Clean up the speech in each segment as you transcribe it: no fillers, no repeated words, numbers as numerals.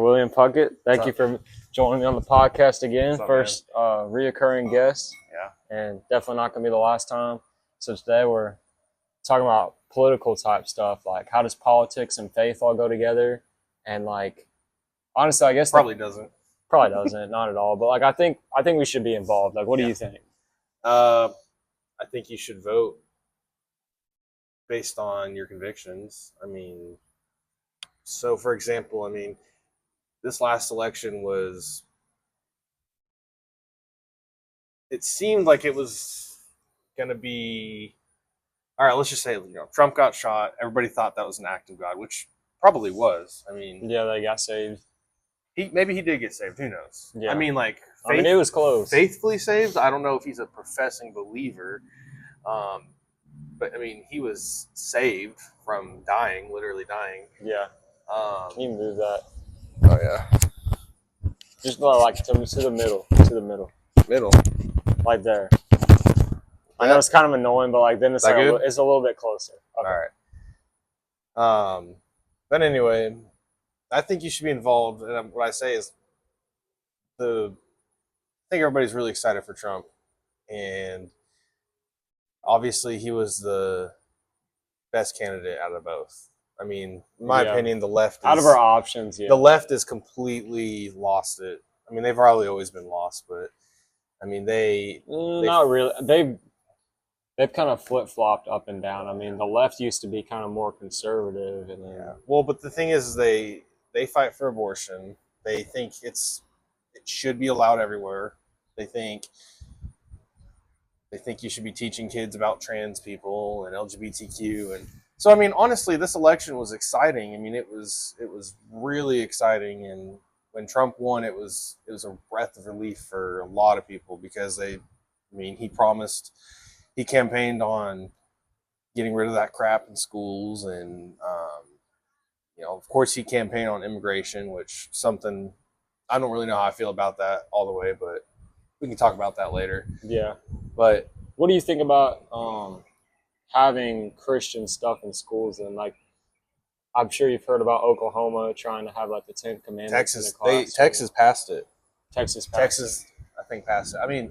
William Puckett, thank you for joining me on the podcast again. Up, First reoccurring guest, Yeah. and definitely not going to be the last time. So today we're talking about political type stuff, like how does politics and faith all go together? And like, honestly, I guess Probably doesn't. not at all. But like, I think we should be involved. Like, what do you think? I think you should vote based on your convictions. I mean, so for example, this last election it seemed like it was going to be, all right, let's just say, Trump got shot. Everybody thought that was an act of God, which probably was. Yeah, they got saved. Maybe he did get saved. Who knows? Yeah. It was close. Faithfully saved. I don't know if he's a professing believer. But he was saved from dying, literally dying. Yeah. Can you move that? Oh yeah. Just like to the middle. Middle. Like there. I know it's kind of annoying, but like then it's it's a little bit closer. Okay. All right. But anyway, I think you should be involved. And what I say is, I think everybody's really excited for Trump, and obviously he was the best candidate out of both. In my opinion, the left out of our options, the left has completely lost it. They've probably always been lost, but they not really. They've kind of flip-flopped up and down. The left used to be kind of more conservative, and then Well, but the thing is, they fight for abortion. They think it should be allowed everywhere. They think you should be teaching kids about trans people and LGBTQ, and so honestly, this election was exciting. It was really exciting, and when Trump won, it was a breath of relief for a lot of people because he campaigned on getting rid of that crap in schools, and of course he campaigned on immigration, which something I don't really know how I feel about that all the way, but we can talk about that later. Yeah. But what do you think about having Christian stuff in schools? And like, I'm sure you've heard about Oklahoma trying to have like the 10 Commandments in the class. Texas passed it. Texas, I think, passed it.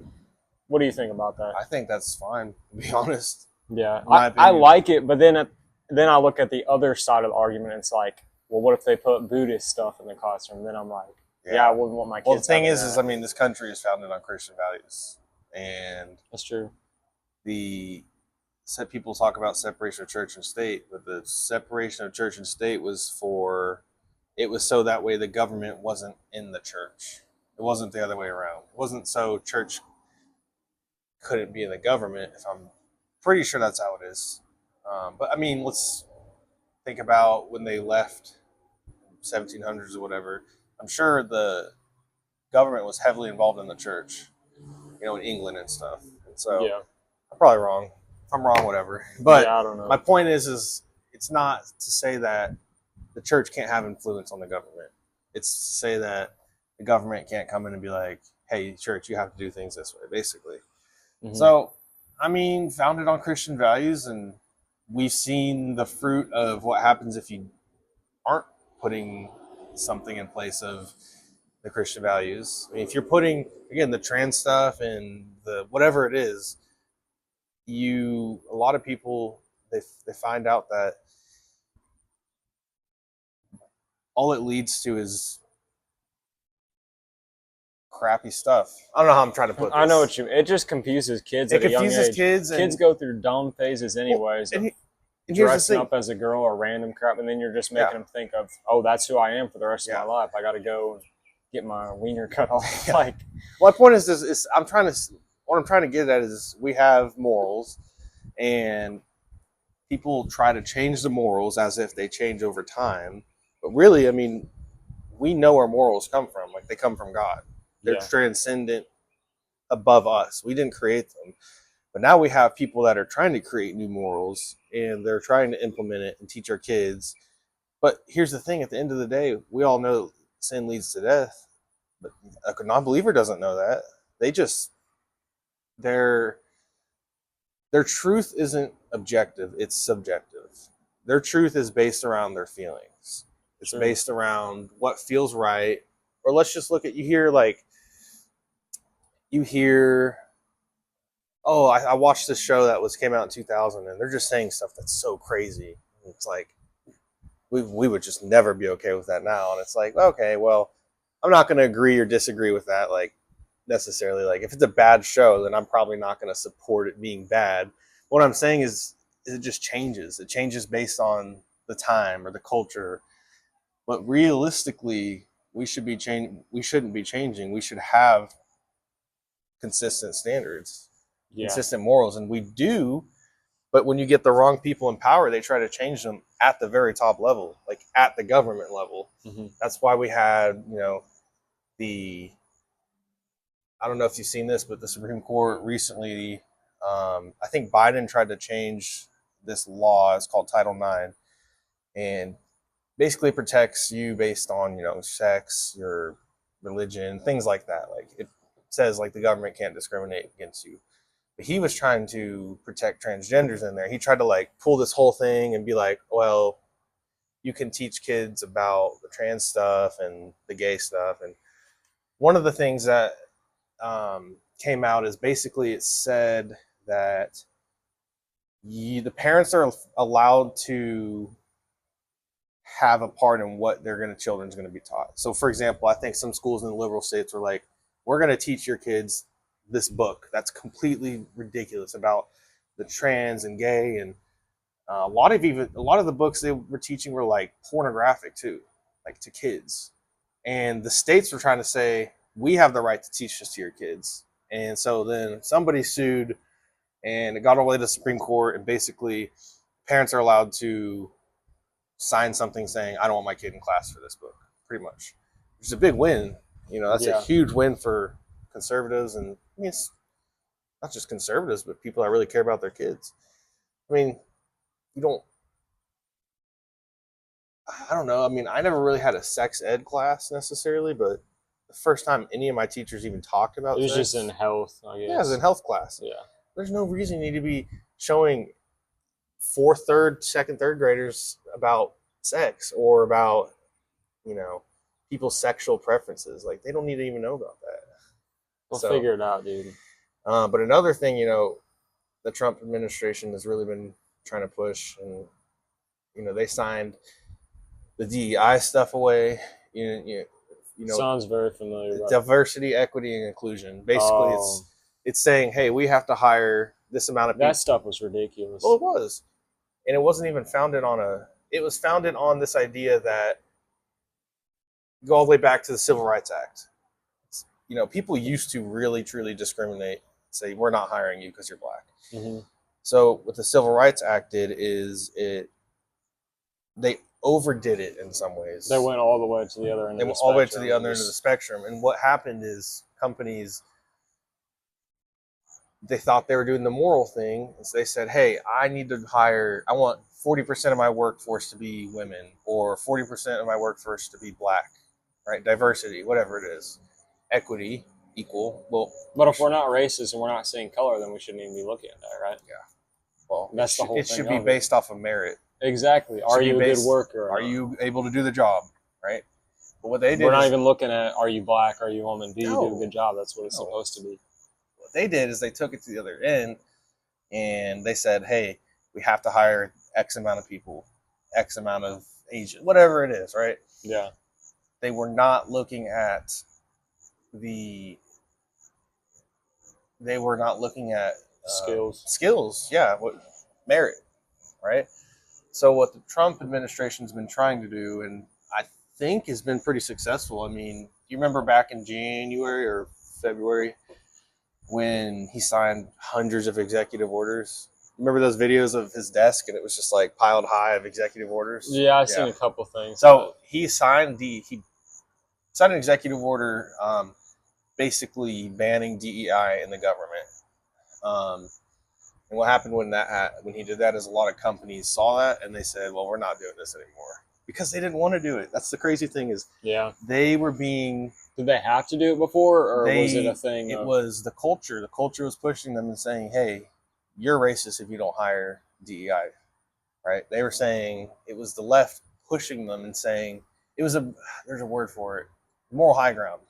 What do you think about that? I think that's fine, to be honest. Yeah, I like it, but then I look at the other side of the argument, and it's like, well, what if they put Buddhist stuff in the classroom? Then I'm like, I wouldn't want my kids. Well, the thing is, this country is founded on Christian values, and that's true. People talk about separation of church and state, but the separation of church and state was so that way the government wasn't in the church. It wasn't the other way around. It wasn't so church couldn't be in the government. If I'm pretty sure that's how it is. But let's think about when they left 1700s or whatever. I'm sure the government was heavily involved in the church, in England and stuff. And so I'm probably wrong. If I'm wrong, whatever. But I don't know. My point is it's not to say that the church can't have influence on the government. It's to say that the government can't come in and be like, hey, church, you have to do things this way, basically. Mm-hmm. So, founded on Christian values, and we've seen the fruit of what happens if you aren't putting something in place of the Christian values. If you're putting, again, the trans stuff and the whatever it is, a lot of people, they find out that all it leads to is crappy stuff. I don't know how I'm trying to put this. I know what you mean. It just confuses kids. It confuses kids. Kids go through dumb phases anyways. And dressing up as a girl or random crap, and then you're just making them think of, oh, that's who I am for the rest of my life. I got to go and get my wiener cut off. Like, my point is what I'm trying to get at is we have morals, and people try to change the morals as if they change over time. But really, we know where morals come from. Like, they come from God. They're transcendent above us. We didn't create them. But now we have people that are trying to create new morals, and they're trying to implement it and teach our kids. But here's the thing. At the end of the day, we all know sin leads to death. But a non-believer doesn't know that. Their truth isn't objective. It's subjective. Their truth is based around their feelings. It's Sure. based around what feels right. Or let's just look at, you hear, oh, I watched this show that came out in 2000, and they're just saying stuff that's so crazy. It's like, we would just never be okay with that now. And it's like, okay, well, I'm not going to agree or disagree with that, like, necessarily. Like, if it's a bad show, then I'm probably not going to support it being bad. What I'm saying is it just changes. It changes based on the time or the culture. But realistically, we shouldn't be changing. We should have consistent standards, Yeah. consistent morals, and we do. But when you get the wrong people in power, they try to change them at the very top level, like at the government level. Mm-hmm. That's why we had, the, I don't know if you've seen this, but the Supreme Court recently, I think Biden tried to change this law. It's called Title IX, and basically protects you based on, sex, your religion, things like that. Like, it says, like, the government can't discriminate against you. But he was trying to protect transgenders in there. He tried to, like, pull this whole thing and be like, well, you can teach kids about the trans stuff and the gay stuff. And one of the things that came out is basically it said that the parents are allowed to have a part in what children's going to be taught. So, for example, I think some schools in the liberal states were like, we're going to teach your kids this book that's completely ridiculous about the trans and gay, and a lot of the books they were teaching were like pornographic too, like to kids. And the states were trying to say, we have the right to teach this to your kids. And so then somebody sued, and it got all the way to the Supreme Court, and basically parents are allowed to sign something saying, I don't want my kid in class for this book, pretty much. Which is a big win. That's a huge win for conservatives. And I mean, it's not just conservatives, but people that really care about their kids. I mean, I don't know. I mean, I never really had a sex ed class necessarily, but the first time any of my teachers even talked about it was sex, just in health, I guess. Yeah, it was in health class. Yeah. There's no reason you need to be showing fourth, third, second, third graders about sex or about, people's sexual preferences. Like, they don't need to even know about that. We'll figure it out, dude. But another thing, the Trump administration has really been trying to push, and, they signed the DEI stuff away. Sounds very familiar. Diversity, equity, and inclusion. Basically, it's saying, hey, we have to hire this amount of people. That stuff was ridiculous. Well, it was. And it wasn't even founded on it was founded on this idea that, go all the way back to the Civil Rights Act. People used to really, truly discriminate, say, we're not hiring you because you're black. Mm-hmm. So what the Civil Rights Act did is they overdid it in some ways. They went all the way to the other end. They went all the way to the other end of the spectrum. And what happened is companies, they thought they were doing the moral thing. And so they said, hey, I want 40% of my workforce to be women, or 40% of my workforce to be black, right? Diversity, whatever it is. Equity, equal. Well, but if we're not racist and we're not seeing color, then we shouldn't even be looking at that, right? Yeah. Well, that's the whole thing. It should be based off of merit. Exactly. Are you a good worker? Are you able to do the job, right? But what they did, we're not even looking at, are you black, are you a woman? Do you do a good job? That's what it's supposed to be. What they did is they took it to the other end, and they said, hey, we have to hire X amount of people, X amount of agents, whatever it is, right? Yeah. They were not looking at skills, yeah, merit, right? So what the Trump administration's been trying to do, and I think has been pretty successful. I mean, you remember back in January or February when he signed hundreds of executive orders? Remember those videos of his desk, and it was just like piled high of executive orders? Yeah, I've seen a couple things. So he signed an executive order, basically banning DEI in the government. And what happened when he did that is a lot of companies saw that and they said, well, we're not doing this anymore, because they didn't want to do it. That's the crazy thing is, they were being... Did they have to do it before, or was it a thing? It was the culture. The culture was pushing them and saying, hey, you're racist if you don't hire DEI, right? They were saying, it was the left pushing them and saying, there's a word for it, moral high ground,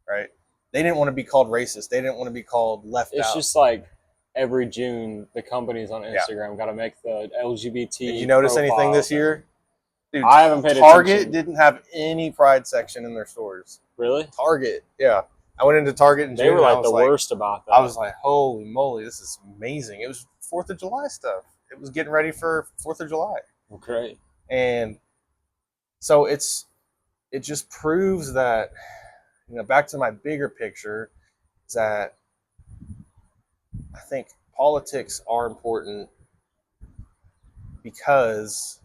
right? They didn't want to be called racist. They didn't want to be called left It's out. just like every June, the companies on Yeah. Instagram got to make the LGBT. Did you notice anything this profiles year? Dude, I haven't paid Target attention. didn't have any pride section in their stores. Really? Target, yeah. I went into Target in June. They were and I like was the worst about that. I was like, holy moly, this is amazing. It was 4th of July stuff. It was getting ready for 4th of July. Great. And so it just proves that, back to my bigger picture, is that I think politics are important because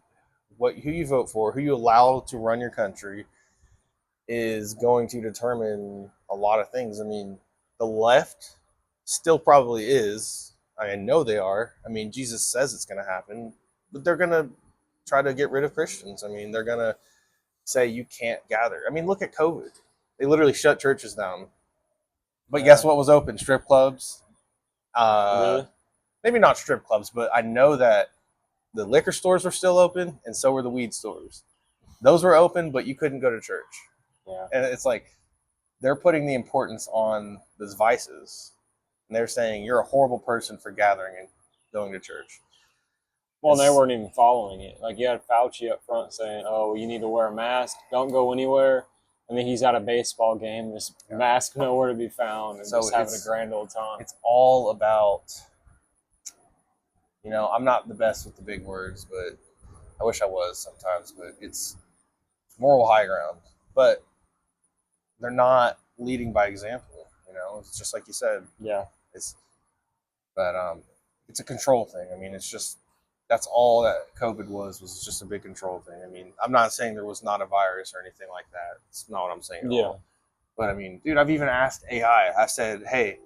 who you vote for, who you allow to run your country, is going to determine a lot of things. I mean, the left still probably is. I know they are. I mean, Jesus says it's going to happen, but they're going to try to get rid of Christians. I mean, they're going to say you can't gather. I mean, look at COVID. They literally shut churches down. But guess what was open? Strip clubs. Really? Maybe not strip clubs, but I know that the liquor stores were still open, and so were the weed stores. Those were open, but you couldn't go to church. Yeah. And it's like they're putting the importance on those vices, and they're saying you're a horrible person for gathering and going to church. Well, they weren't even following it. Like, you had Fauci up front saying, "Oh, you need to wear a mask. Don't go anywhere." And then he's at a baseball game, just mask nowhere to be found, and so just having a grand old time. It's all about, I'm not the best with the big words, but I wish I was sometimes. But it's moral high ground. But they're not leading by example. It's just like you said. Yeah. It's a control thing. I mean, it's just. That's all that COVID was just a big control thing. I mean, I'm not saying there was not a virus or anything like that. It's not what I'm saying at all. But I mean, dude, I've even asked AI. I said, hey,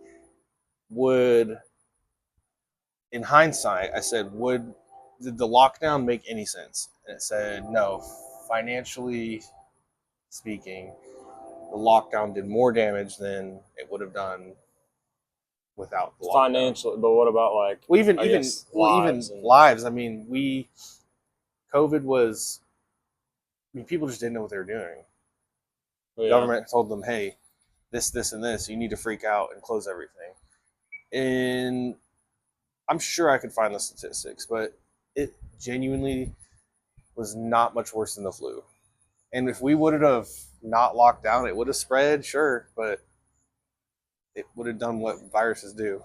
in hindsight, did the lockdown make any sense? And it said, no, financially speaking, the lockdown did more damage than it would have done without the lockdown. Financially, but what about even lives? I mean, COVID was. I mean, people just didn't know what they were doing. The government told them, "Hey, this, and this. You need to freak out and close everything." And I'm sure I could find the statistics, but it genuinely was not much worse than the flu. And if we would have not locked down, it would have spread, sure, but it would have done what viruses do.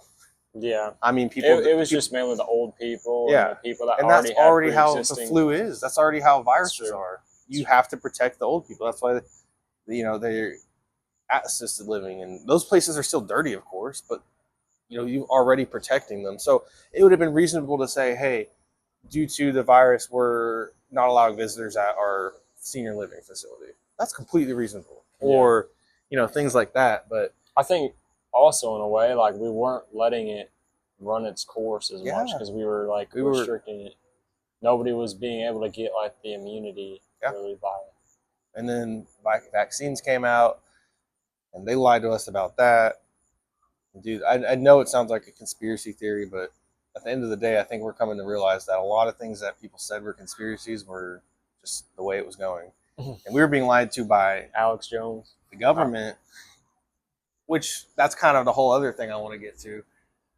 Yeah. I mean, it was just mainly the old people. Yeah. And the people that and already that's already how the pre-existing. flu is. That's already how viruses are. You have to protect the old people. That's why, they're at assisted living, and those places are still dirty, of course, but you're already protecting them. So it would have been reasonable to say, hey, due to the virus, we're not allowing visitors at our senior living facility. That's completely reasonable. Yeah. Or, things like that. But I think also in a way, we weren't letting it run its course as much because we were restricting it. Nobody was being able to get the immunity really by it. And then vaccines came out, and they lied to us about that. Dude, I know it sounds like a conspiracy theory, but at the end of the day, I think we're coming to realize that a lot of things that people said were conspiracies were just the way it was going. And we were being lied to by Alex Jones, the government, which that's kind of the whole other thing I want to get to.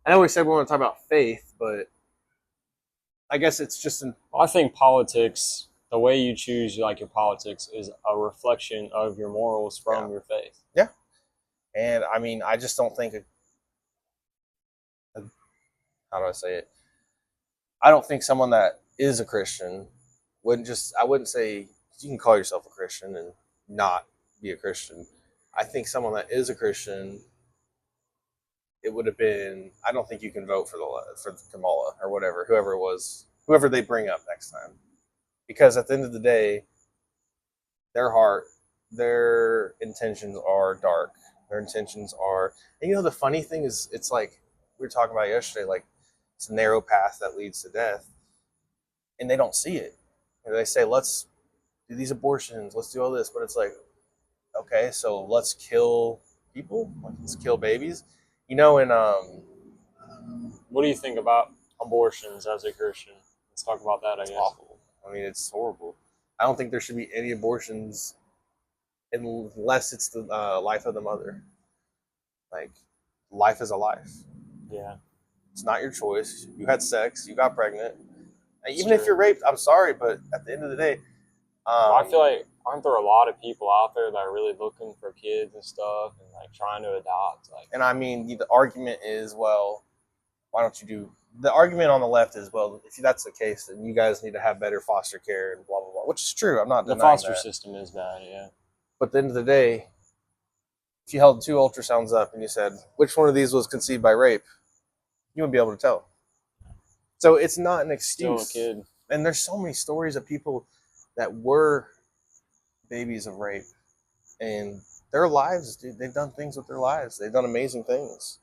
I know we said we want to talk about faith, but I guess it's just I think politics, the way you choose your politics, is a reflection of your morals from your faith. Yeah. And I mean, I just don't think how do I say it? I don't think someone that is a Christian I wouldn't say you can call yourself a Christian and not be a Christian. I think someone that is a Christian, it would have been, I don't think you can vote for Kamala or whoever they bring up next time. Because at the end of the day, their intentions are dark. Their intentions are, and the funny thing is, it's like we were talking about yesterday, it's a narrow path that leads to death, and they don't see it. And they say, let's do these abortions, let's do all this, but it's like, okay, so let's kill people, let's kill babies. In what do you think about abortions as a Christian? Let's talk about that. It's awful. I mean, it's horrible. I don't think there should be any abortions unless it's the life of the mother. Like, life is a life. Yeah. It's not your choice. You had sex. You got pregnant. Even true. if you're raped, I'm sorry, but at the end of the day, I feel like aren't there a lot of people out there that are really looking for kids and stuff and like trying to adopt? Like, and I mean, the argument is, well, why don't you do? The argument on the left is, well, if that's the case, then you guys need to have better foster care and blah blah blah, which is true. I'm not the denying foster that. system is bad, yeah. But at the end of the day, if you held 2 ultrasounds up and you said which one of these was conceived by rape, you wouldn't be able to tell. So it's not an excuse. Still a kid. And there's so many stories of people that were babies of rape, and their lives, dude, they've done things with their lives. They've done amazing things.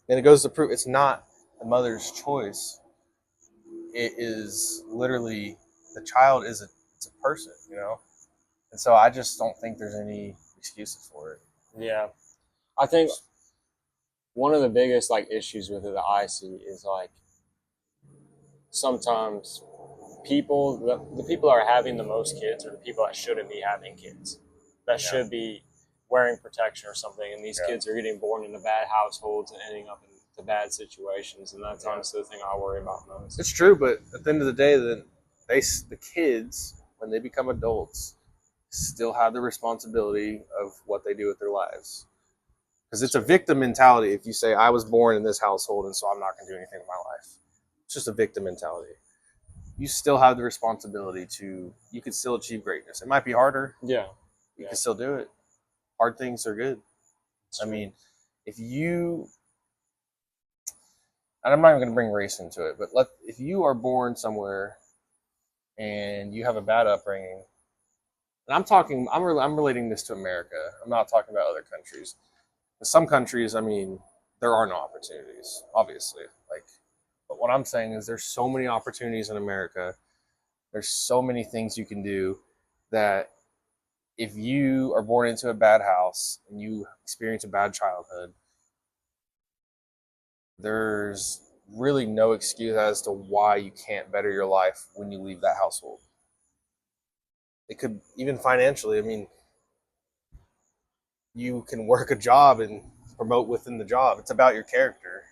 And it goes to prove it's not the mother's choice. It is literally, the child is it's a person, you know? And so I just don't think there's any excuses for it. Yeah. I think one of the biggest like issues with it that I see is like sometimes people, the people that are having the most kids are the people that shouldn't be having kids, that should be wearing protection or something, and these kids are getting born into bad households and ending up into bad situations, and that's honestly the thing I worry about most. It's true, but at the end of the day, then the kids, when they become adults, still have the responsibility of what they do with their lives. Because it's a victim mentality if you say, I was born in this household and so I'm not going to do anything with my life. It's just a victim mentality. You still have the responsibility you can still achieve greatness. It might be harder. Yeah. You can still do it. Hard things are good. I mean, if you, and I'm not even going to bring race into it, but if you are born somewhere and you have a bad upbringing, and I'm relating this to America. I'm not talking about other countries. In some countries, I mean, there are no opportunities, obviously. But what I'm saying is there's so many opportunities in America. There's so many things you can do that if you are born into a bad house and you experience a bad childhood, there's really no excuse as to why you can't better your life when you leave that household. It could, even financially, I mean, you can work a job and promote within the job. It's about your character.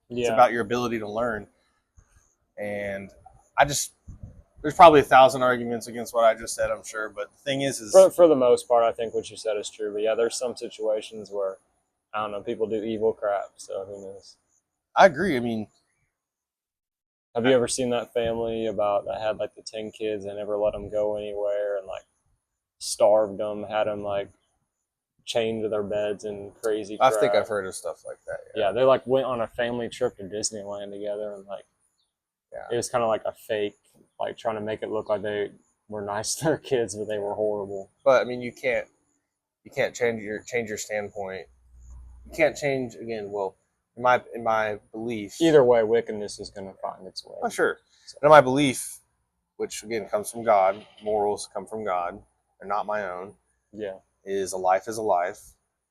It's about your ability to learn. And there's probably 1,000 arguments against what I just said, I'm sure. But the thing is for the most part, I think what you said is true. But yeah, there's some situations where, I don't know, people do evil crap. So who knows? I agree. I mean, have you ever seen that family that had like the 10 kids and never let them go anywhere and like starved them, had them like chained to their beds and crazy crap? I think I've heard of stuff like that. Yeah, they like went on a family trip to Disneyland together and like, it was kind of like a fake, like trying to make it look like they were nice to their kids, but they were horrible. But I mean, you can't change your standpoint. You can't change again. Well, in my belief, either way, wickedness is going to find its way. Oh, sure. And in my belief, which again comes from God, morals come from God, they're not my own. Yeah, is a life,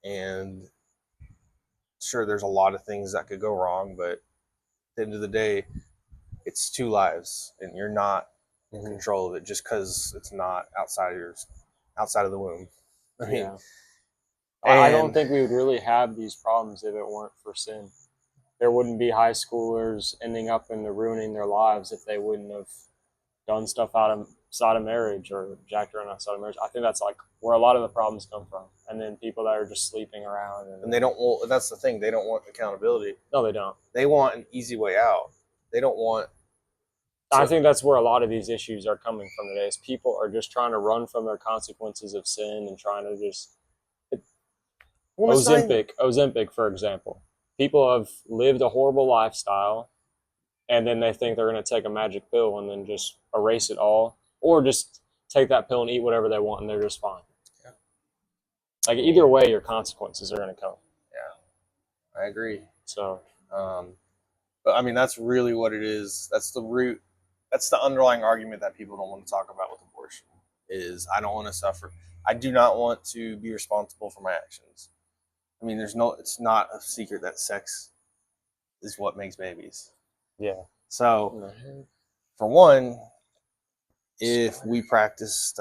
and sure, there's a lot of things that could go wrong, but at the end of the day, it's 2 lives, and you're not in control of it just because it's not outside of the womb. I mean, I don't think we would really have these problems if it weren't for sin. There wouldn't be high schoolers ending up ruining their lives if they wouldn't have done stuff outside of marriage or jacked around outside of marriage. I think that's like where a lot of the problems come from. And then people that are just sleeping around. And they don't want, that's the thing, they don't want accountability. No, they don't. They want an easy way out. They don't want... I think that's where a lot of these issues are coming from today, is people are just trying to run from their consequences of sin and trying to just... Ozempic, for example. People have lived a horrible lifestyle, and then they think they're going to take a magic pill and then just erase it all, or just take that pill and eat whatever they want, and they're just fine. Yeah. Like, either way, your consequences are going to come. Yeah, I agree. So, but I mean, that's really what it is. That's the root. That's the underlying argument that people don't want to talk about with abortion. Is I don't want to suffer. I do not want to be responsible for my actions. I mean, it's not a secret that sex is what makes babies. Yeah. So, for one, if we practiced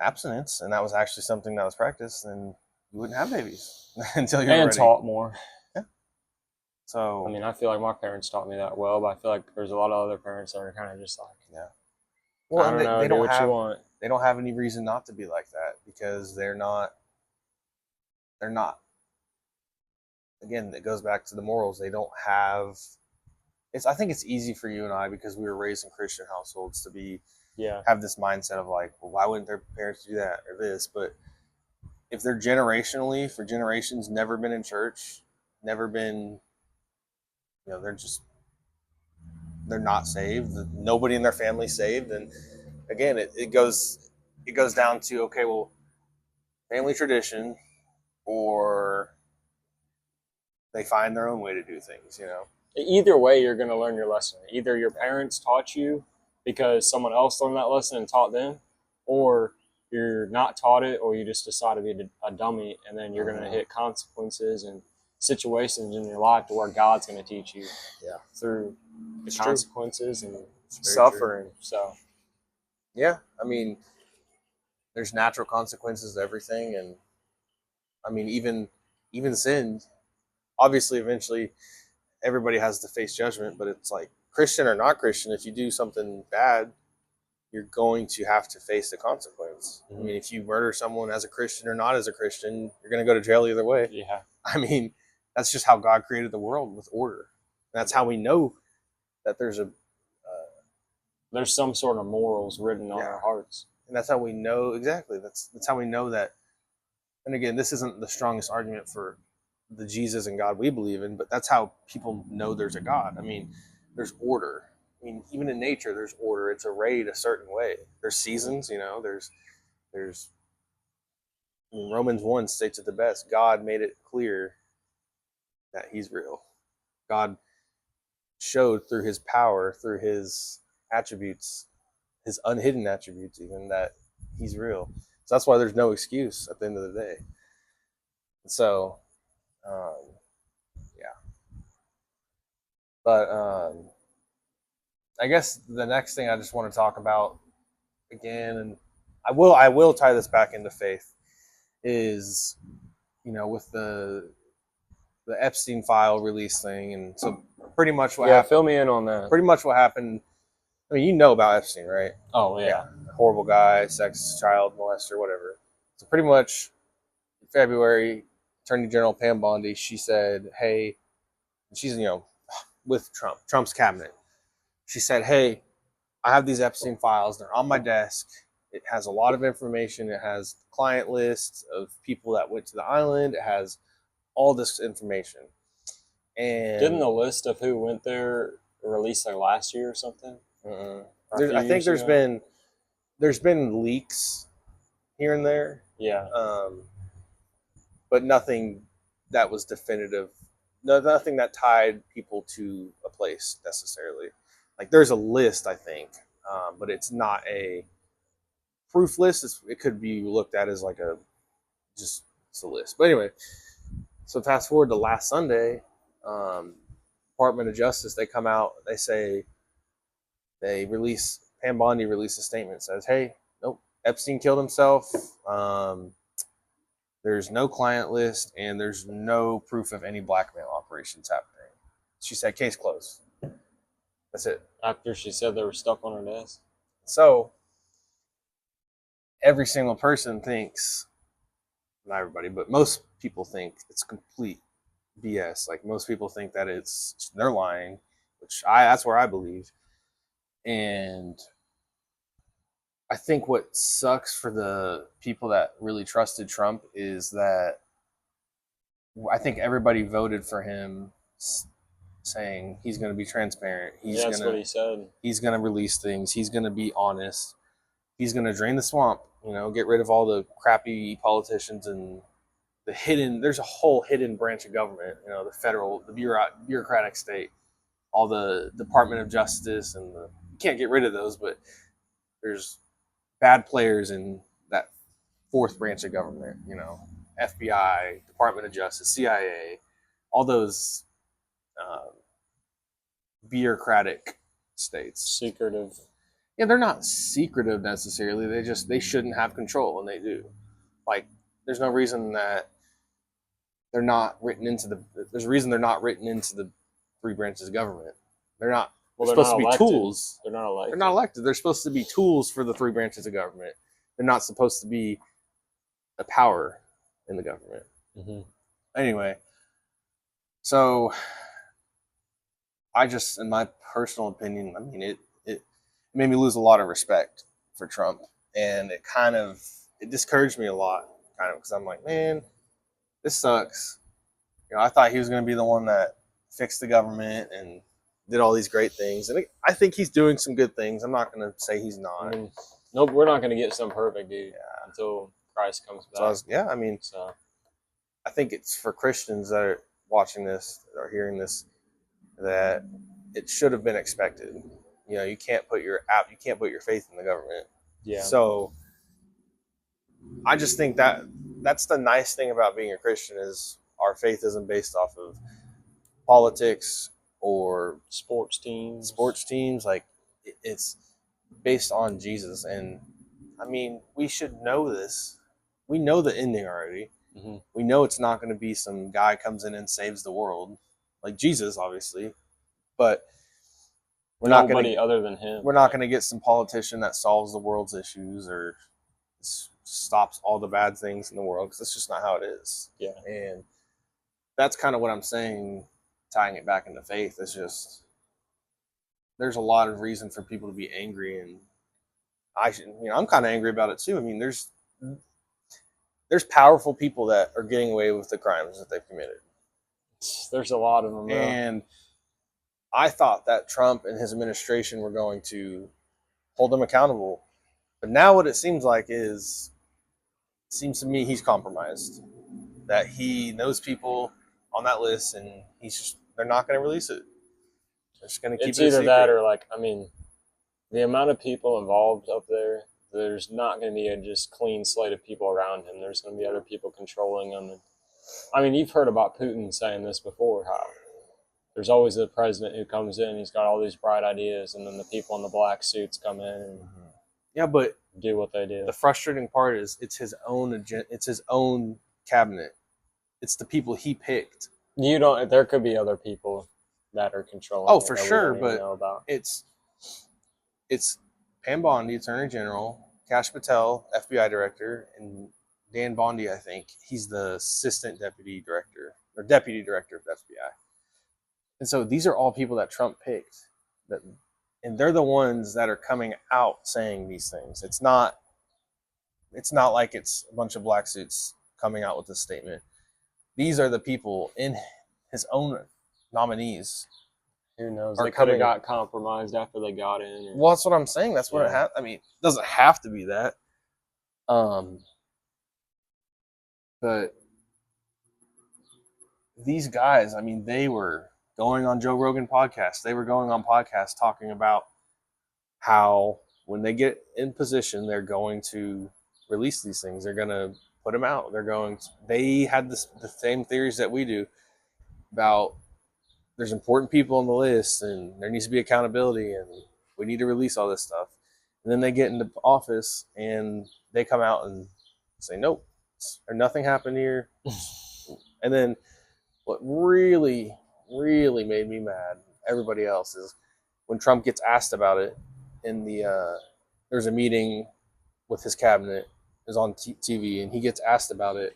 abstinence, and that was actually something that was practiced, then you wouldn't have babies until you're and ready. taught more. Yeah. So I mean, I feel like my parents taught me that well, but I feel like there's a lot of other parents that are kind of just like, yeah. Well, I don't know, they do don't what have you want. they don't have any reason not to be like that because they're not. They're not. Again, it goes back to the morals. They don't have. I think it's easy for you and I because we were raised in Christian households to have this mindset of like, well, why wouldn't their parents do that or this? But if they're generationally, for generations, never been in church, never been, they're not saved. Nobody in their family saved, and again, it goes down to, okay, well, family tradition, or they find their own way to do things. Either way, you're going to learn your lesson. Either your parents taught you because someone else learned that lesson and taught them, or you're not taught it, or you just decide to be a dummy, and then you're going to hit consequences and situations in your life to where God's going to teach you through the consequences and suffering. True. So, yeah, I mean, there's natural consequences to everything, and I mean, even sin. Obviously, eventually, everybody has to face judgment, but it's like Christian or not Christian. If you do something bad, you're going to have to face the consequence. Mm-hmm. I mean, if you murder someone as a Christian or not as a Christian, you're going to go to jail either way. Yeah. I mean, that's just how God created the world, with order. And that's how we know that there's some sort of morals written on our hearts. And that's how we know, exactly. That's how we know that. And again, this isn't the strongest argument for the Jesus and God we believe in, but that's how people know there's a God. I mean, there's order. I mean, even in nature, there's order. It's arrayed a certain way. There's seasons, there's I mean, Romans 1 states it the best. God made it clear that he's real. God showed through his power, through his attributes, his unhidden attributes even, that he's real. So that's why there's no excuse at the end of the day. So, yeah. But I guess the next thing I just want to talk about again, and I will tie this back into faith, is, with the Epstein file release thing. And so pretty much what happened. Fill me in on that. Pretty much what happened. I mean, you know about Epstein, right? Oh, yeah. Horrible guy, sex, child molester, whatever. So pretty much in February, Attorney General Pam Bondi, she said, hey, she's, with Trump's cabinet. She said, hey, I have these Epstein files. They're on my desk. It has a lot of information. It has client lists of people that went to the island. It has all this information. And didn't the list of who went there release like last year or something? I think there's been leaks here and there. Yeah. But nothing that was definitive. Nothing that tied people to a place necessarily. Like, there's a list, I think, but it's not a proof list. It could be looked at as like it's a list. But anyway, so fast forward to last Sunday, Department of Justice, they come out, they say, Pam Bondi released a statement, says, hey, nope, Epstein killed himself. There's no client list, and there's no proof of any blackmail operations happening. She said, case closed. That's it. After she said they were stuck on her desk. So every single person thinks, not everybody, but most people think it's complete BS. Like, most people think that they're lying, which that's where I believe. And I think what sucks for the people that really trusted Trump is that I think everybody voted for him saying he's going to be transparent. That's what he said. He's going to release things. He's going to be honest. He's going to drain the swamp, get rid of all the crappy politicians and there's a whole hidden branch of government, the federal, the bureaucratic state, all the Department of Justice, and you can't get rid of those, but there's bad players in that fourth branch of government, FBI, Department of Justice, CIA, all those bureaucratic states. Secretive. Yeah, they're not secretive necessarily. They shouldn't have control, and they do. Like, there's no reason that they're not written into the. There's a reason they're not written into the three branches of government. They're not. Well, they're supposed to be elected. tools. They're not elected. They're not elected. They're supposed to be tools for the three branches of government. They're not supposed to be a power in the government. Mm-hmm. Anyway, so I just, in my personal opinion, I mean, it made me lose a lot of respect for Trump, and it discouraged me a lot, kind of, because I'm like, man, this sucks. You know, I thought he was going to be the one that fixed the government and did all these great things, and I think he's doing some good things. I'm not going to say he's not. I mean, nope, we're not going to get some perfect dude until Christ comes back. So I think it's for Christians that are watching this or hearing this that it should have been expected. You know, you can't put your faith in the government. Yeah. So I just think that's the nice thing about being a Christian is our faith isn't based off of politics or sports teams. Like, it's based on Jesus. And I mean, we should know this. We know the ending already. Mm-hmm. We know it's not going to be some guy comes in and saves the world, like Jesus, obviously. But we're not going to other than him. We're not going to get some politician that solves the world's issues or stops all the bad things in the world, because that's just not how it is. Yeah. And that's kind of what I'm saying, tying it back into faith. It's just there's a lot of reason for people to be angry, and I'm kind of angry about it too. I mean, there's powerful people that are getting away with the crimes that they've committed. There's a lot of them. And I thought that Trump and his administration were going to hold them accountable. But now what it seems like seems to me he's compromised. That he knows people on that list, and they're not going to release it. They're just going to keep it a secret. It's either that or, like, I mean, the amount of people involved up there, there's not going to be a just clean slate of people around him. There's going to be other people controlling him. I mean, you've heard about Putin saying this before, how there's always a president who comes in, he's got all these bright ideas, and then the people in the black suits come in and but do what they do. The frustrating part is it's his own agenda, it's his own cabinet. It's the people he picked. There could be other people that are controlling. Oh, for sure, but it's Pam Bondi, Attorney General, Kash Patel, FBI Director, and Dan Bondi, I think. He's the Assistant Deputy Director or Deputy Director of the FBI. And so these are all people that Trump picked. And they're the ones that are coming out saying these things. It's not like it's a bunch of black suits coming out with this statement. These are the people in his own nominees. Who knows? They could have got compromised after they got in. Well, that's what I'm saying. That's what it has. I mean, it doesn't have to be that. But these guys, I mean, they were going on Joe Rogan podcasts. They were going on podcasts talking about how when they get in position, they're going to release these things. They're going to put them out. They had the same theories that we do about there's important people on the list and there needs to be accountability and we need to release all this stuff. And then they get into office and they come out and say, nope, or nothing happened here. And then what really, really made me mad, everybody else, is when Trump gets asked about it in there's a meeting with his cabinet, is on TV, and he gets asked about it.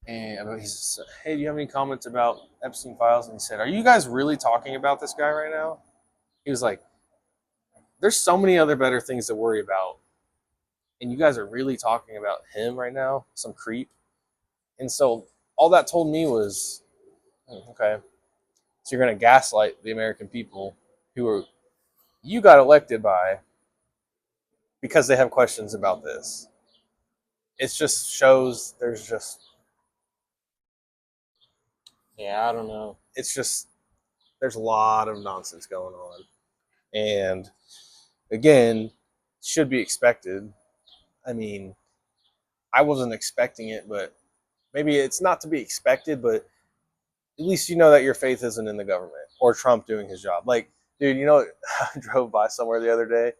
And he says, hey, do you have any comments about Epstein files? And he said, are you guys really talking about this guy right now? He was like, there's so many other better things to worry about. And you guys are really talking about him right now? Some creep. And so all that told me was, okay, so you're going to gaslight the American people you got elected by because they have questions about this. It just shows I don't know. It's just, there's a lot of nonsense going on. And again, should be expected. I mean, I wasn't expecting it, but maybe it's not to be expected, but at least you know that your faith isn't in the government or Trump doing his job. Like, dude, I drove by somewhere the other day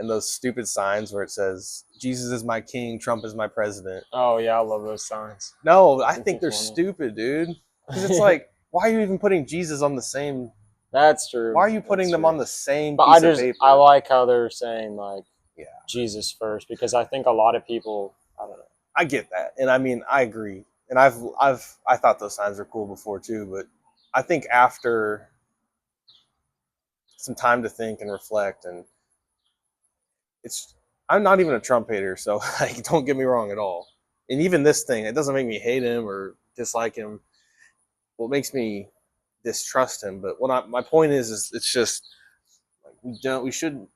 and those stupid signs where it says Jesus is my king, Trump is my president. Oh yeah, I love those signs. No, I think they're stupid, dude. Because it's like, why are you even putting Jesus on the same? That's true. Why are you putting them on the same but piece of paper? I like how they're saying like, yeah, Jesus first, because I think a lot of people, I don't know. I get that, and I mean, I agree, and I thought those signs were cool before too, but I think after some time to think and reflect, and I'm not even a Trump hater, so like, don't get me wrong at all. And even this thing, it doesn't make me hate him or dislike him. What makes me distrust him, but my point is it's just like we shouldn't.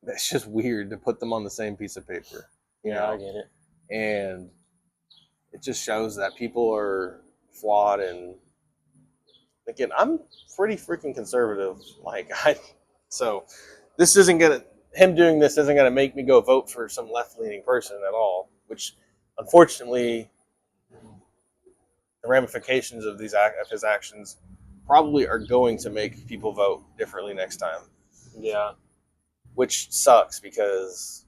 That's just weird to put them on the same piece of paper. Yeah, I get it. And it just shows that people are flawed. And again, I'm pretty freaking conservative. So this isn't him doing this isn't gonna make me go vote for some left-leaning person at all. Which, unfortunately, the ramifications of his actions probably are going to make people vote differently next time. Yeah. Which sucks because.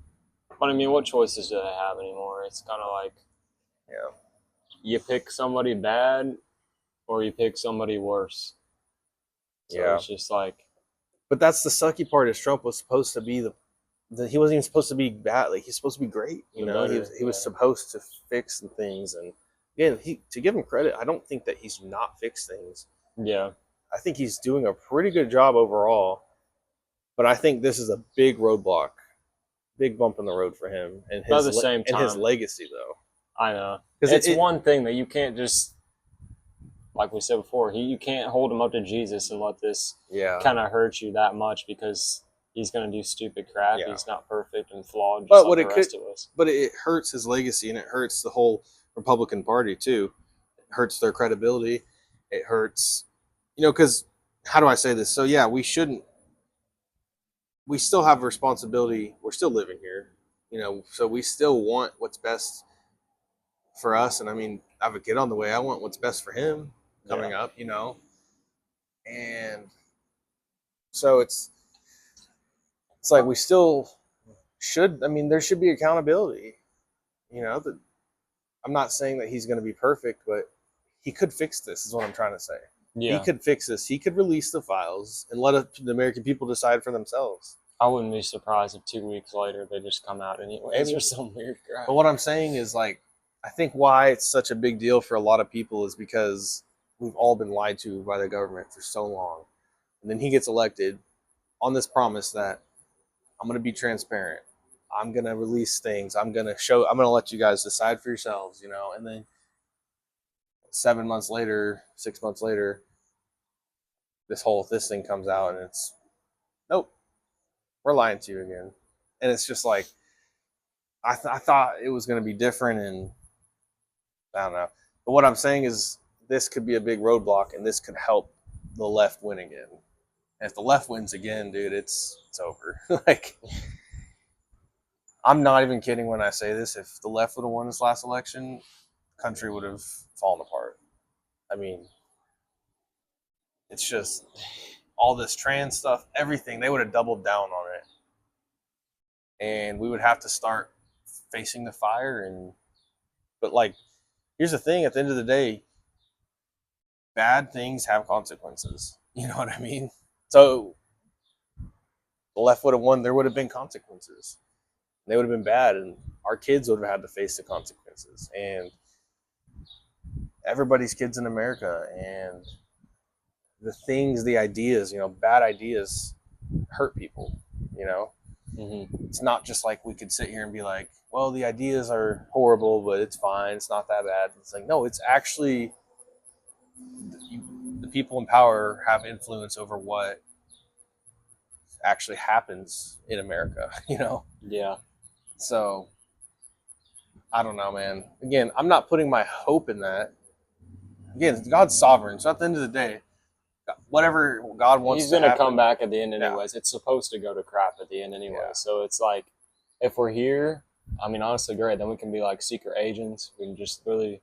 But I mean, what choices do they have anymore? It's kind of like, you pick somebody bad, or you pick somebody worse. So it's just like. But that's the sucky part. Is Trump was supposed to be he wasn't even supposed to be bad. Like, he's supposed to be great. You know, he was supposed to fix some things. And again, to give him credit, I don't think that he's not fixed things. Yeah. I think he's doing a pretty good job overall. But I think this is a big roadblock, big bump in the road for him, and his at the same time, and his legacy, though. I know, because it's one thing that you can't just, like we said before, you can't hold him up to Jesus and let this kind of hurt you that much, because he's going to do stupid crap. Yeah. He's not perfect and flawed, just like the rest of us. But it hurts his legacy, and it hurts the whole Republican Party too. It hurts their credibility. It hurts, because how do I say this? So yeah, we still have a responsibility. We're still living here, so we still want what's best for us. And I mean, I have a kid on the way. I want what's best for him coming up, and so it's like we still should. I mean, there should be accountability, that I'm not saying that he's going to be perfect, but he could fix this is what I'm trying to say. Yeah. He could fix this. He could release the files and let the American people decide for themselves. I wouldn't be surprised if 2 weeks later they just come out anyways or some weird crap. But what I'm saying is, like, I think why it's such a big deal for a lot of people is because we've all been lied to by the government for so long. And then he gets elected on this promise that I'm going to be transparent. I'm going to release things. I'm going to let you guys decide for yourselves, and then 7 months later, 6 months later, this thing comes out, and it's, nope, we're lying to you again. And it's just like, I thought it was going to be different, and I don't know. But what I'm saying is, this could be a big roadblock, and this could help the left win again. And if the left wins again, dude, it's over. Like, I'm not even kidding when I say this. If the left would have won this last election, the country would have fallen apart. I mean, it's just all this trans stuff, everything, they would have doubled down on it. And we would have to start facing the fire. But like, here's the thing, at the end of the day, bad things have consequences. You know what I mean? So the left would have won, there would have been consequences. They would have been bad, and our kids would have had to face the consequences. And everybody's kids in America, and the ideas, bad ideas hurt people, Mm-hmm. It's not just like we could sit here and be like, well, the ideas are horrible, but it's fine. It's not that bad. It's like, no, it's actually the people in power have influence over what actually happens in America, Yeah. So I don't know, man. Again, I'm not putting my hope in that. Again, God's sovereign. So at the end of the day, whatever God wants He's going to come back at the end anyways. Yeah. It's supposed to go to crap at the end anyway. Yeah. So it's like, if we're here, I mean, honestly, great. Then we can be like secret agents. We can just really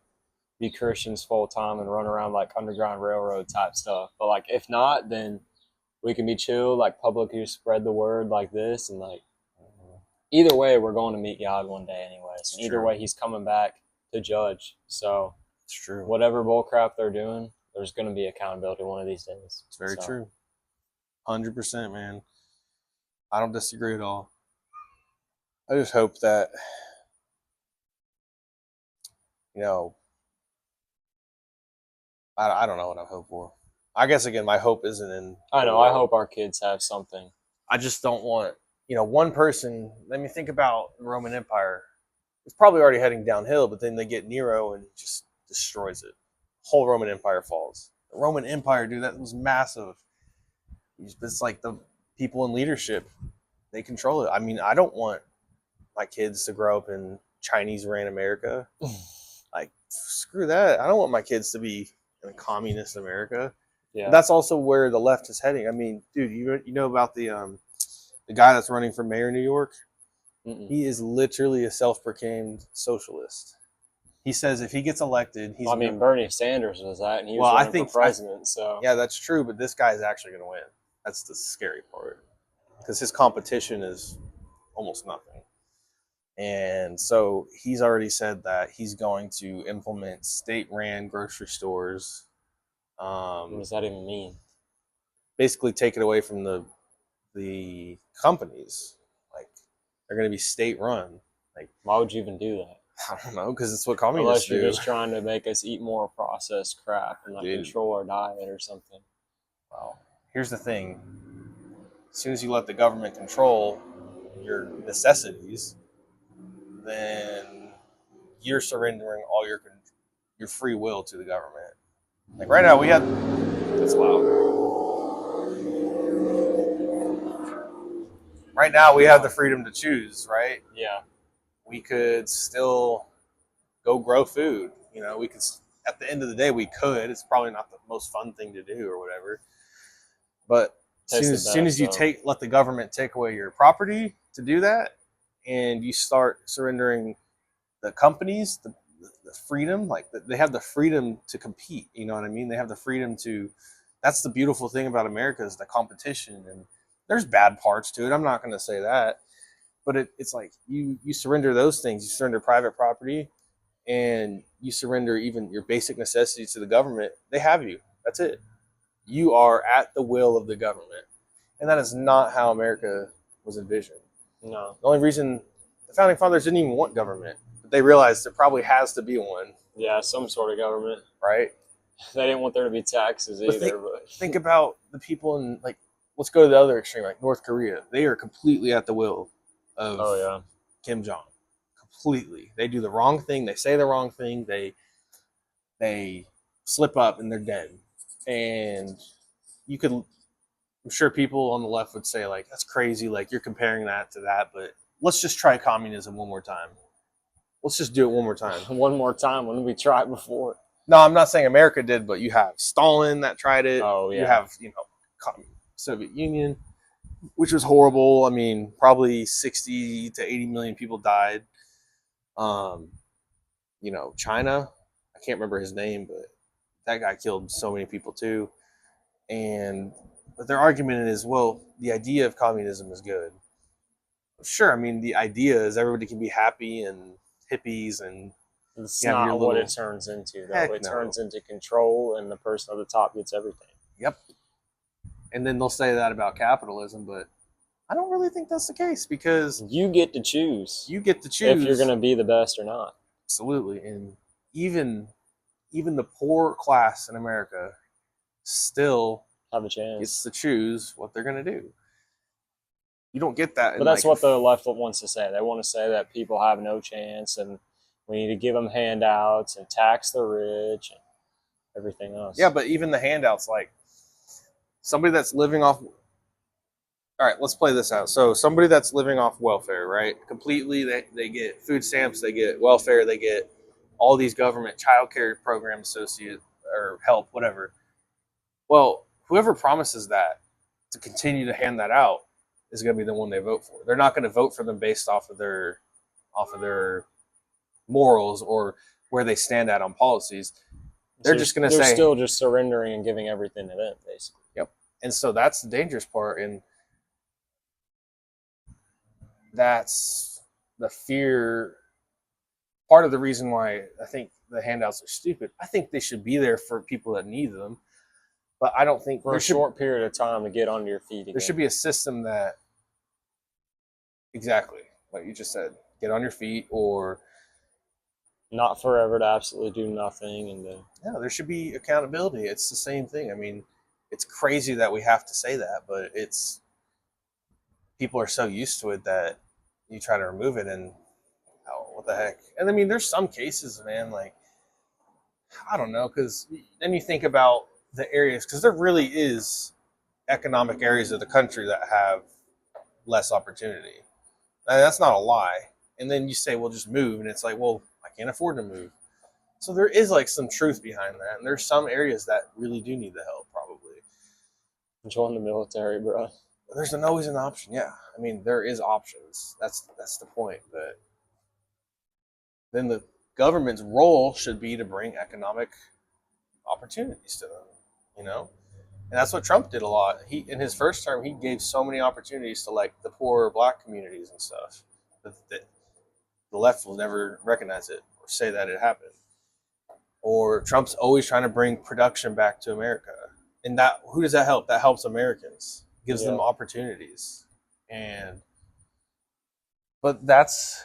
be Christians full time and run around like Underground Railroad type stuff. But like, if not, then we can be chill, like publicly spread the word like this, and like either way, we're going to meet God one day anyways. And either true. way, he's coming back to judge. So It's true. whatever bullcrap they're doing, there's going to be accountability one of these days. It's very true. 100%, man. I don't disagree at all. I just hope that, you know, I don't know what I hope for. I guess, again, my hope isn't in... I know. I hope our kids have something. I just don't want, one person... Let me think about the Roman Empire. It's probably already heading downhill, but then they get Nero and just destroys it. The whole Roman Empire falls. The Roman Empire, dude, that was massive. It's like the people in leadership. They control it. I mean, I don't want my kids to grow up in Chinese ran America. Like, screw that. I don't want my kids to be in a communist America. Yeah. That's also where the left is heading. I mean, dude, you know about the guy that's running for mayor in New York? Mm-mm. He is literally a self-proclaimed socialist. He says if he gets elected, he's... Bernie Sanders was that, and he was running for president. So yeah, that's true, but this guy is actually going to win. That's the scary part, because his competition is almost nothing. And so he's already said that he's going to implement state-ran grocery stores. What does that even mean? Basically take it away from the companies. Like, they're going to be state-run. Like, why would you even do that? I don't know, because it's what communists do. Unless you're just trying to make us eat more processed crap and control our diet or something. Well, here's the thing. As soon as you let the government control your necessities, then you're surrendering all your free will to the government. Like right now, it's loud. Right now, we have the freedom to choose, right? Yeah. We could still go grow food. We could, at the end of the day, we could. It's probably not the most fun thing to do or whatever. But as soon as you let the government take away your property to do that, and you start surrendering the companies, the freedom, like they have the freedom to compete. You know what I mean? They have the freedom to. That's the beautiful thing about America is the competition, and there's bad parts to it. I'm not going to say that, but it's like you surrender those things. You surrender private property, and you surrender even your basic necessities to the government. They have you. That's it. You are at the will of the government, and that is not how America was envisioned. No. The only reason the founding fathers didn't even want government, but they realized there probably has to be one. Yeah, some sort of government. Right? They didn't want there to be taxes either. But think about the people in, like, let's go to the other extreme, like North Korea. They are completely at the will of Kim Jong. Completely. They do the wrong thing. They say the wrong thing. They slip up and they're dead. And I'm sure people on the left would say, like, that's crazy. Like, you're comparing that to that. But let's just try communism one more time. Let's just do it one more time. One more time when we tried before. No, I'm not saying America did, but you have Stalin that tried it. Oh, yeah. You have, Soviet Union, which was horrible. I mean, probably 60 to 80 million people died. China, I can't remember his name, but that guy killed so many people too. But their argument is, well, the idea of communism is good. Sure, I mean, the idea is everybody can be happy and hippies and... It's not what it turns into, though. It turns into control, and the person at the top gets everything. Yep. And then they'll say that about capitalism, but I don't really think that's the case, because... You get to choose. You get to choose. If you're going to be the best or not. Absolutely. And even the poor class in America still... have a chance. Gets to choose what they're going to do. You don't get that. But that's what the left wants to say. They want to say that people have no chance, and we need to give them handouts and tax the rich and everything else. Yeah, but even the handouts, like somebody that's living off... All right, let's play this out. So somebody that's living off welfare, right? Completely, they get food stamps, they get welfare, they get all these government child care programs associated, or help, whatever. Well, whoever promises that to continue to hand that out is going to be the one they vote for. They're not going to vote for them based off of their morals or where they stand at on policies. They're just going to say... They're still just surrendering and giving everything to them, basically. Yep. And so that's the dangerous part. And that's the fear. Part of the reason why I think the handouts are stupid. I think they should be there for people that need them, but I don't think for a short period of time to get on your feet again. There should be a system that, exactly like you just said, get on your feet, or not forever to absolutely do nothing. And then there should be accountability. It's the same thing. I mean, it's crazy that we have to say that, but it's people are so used to it that you try to remove it, and oh, what the heck? And I mean, there's some cases, man, like I don't know, because then you think about the areas, because there really is economic areas of the country that have less opportunity. And that's not a lie. And then you say, well, just move. And it's like, well, I can't afford to move. So there is like some truth behind that. And there's some areas that really do need the help, probably. Join the military, bro. There's always an option. Yeah. I mean, there is options. That's the point. But then the government's role should be to bring economic opportunities to them, you know? And that's what Trump did a lot. He, in his first term, he gave so many opportunities to like the poor black communities and stuff that the left will never recognize it or say that it happened. Or Trump's always trying to bring production back to America. And that, who does that help? That helps Americans, gives them opportunities. But that's,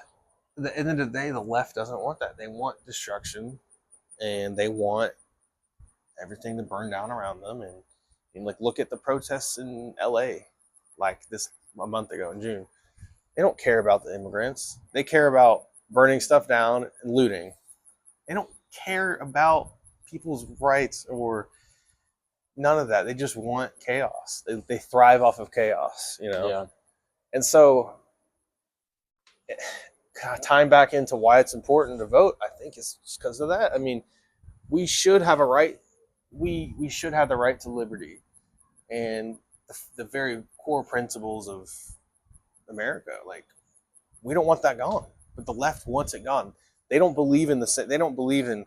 at the end of the day, the left doesn't want that. They want destruction, and they want everything to burn down around them. And like, look at the protests in LA, like a month ago in June. They don't care about the immigrants. They care about burning stuff down and looting. They don't care about people's rights or none of that. They just want chaos. They thrive off of chaos, you know? Yeah. And so tying back into why it's important to vote, I think it's just because of that. I mean, we should have a right. We should have the right to liberty and the very core principles of America. Like, we don't want that gone, but the left wants it gone. They don't believe in the